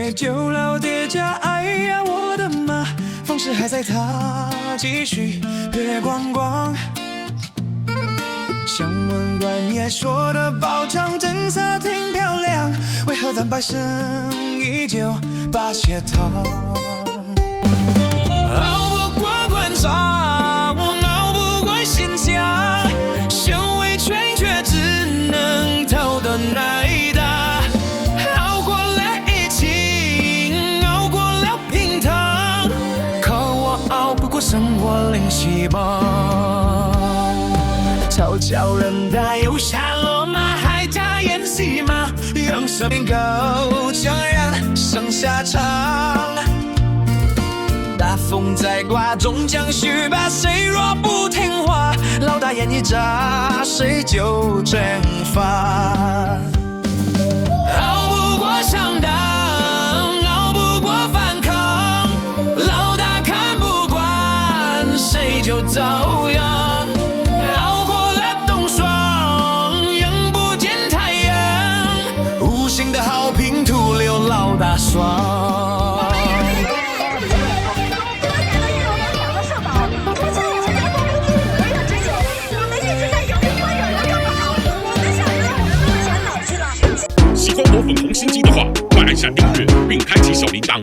杯酒老爹家，哎呀我的妈，方式还在他继续月光光。想问官爷说的包场真色挺漂亮，为何咱百姓依旧把血淌？熬不过官场，熬不过心墙，修为欠缺，只能逃到挨打。熬过了疫情，熬过了平躺，可我熬不过生活灵犀棒。嘲笑人大又下落马，还假演戏吗？让生命够强人生下场。大风在刮，终将续把谁若不听话，老大眼一眨，谁就蒸发。熬不过上当，熬不过反抗，老大看不惯，谁就遭殃。熬过了冬霜，ยัง不见太阳，无形的好评徒留老大爽。喜欢我粉红心机的话，快按下订阅并开启小铃铛。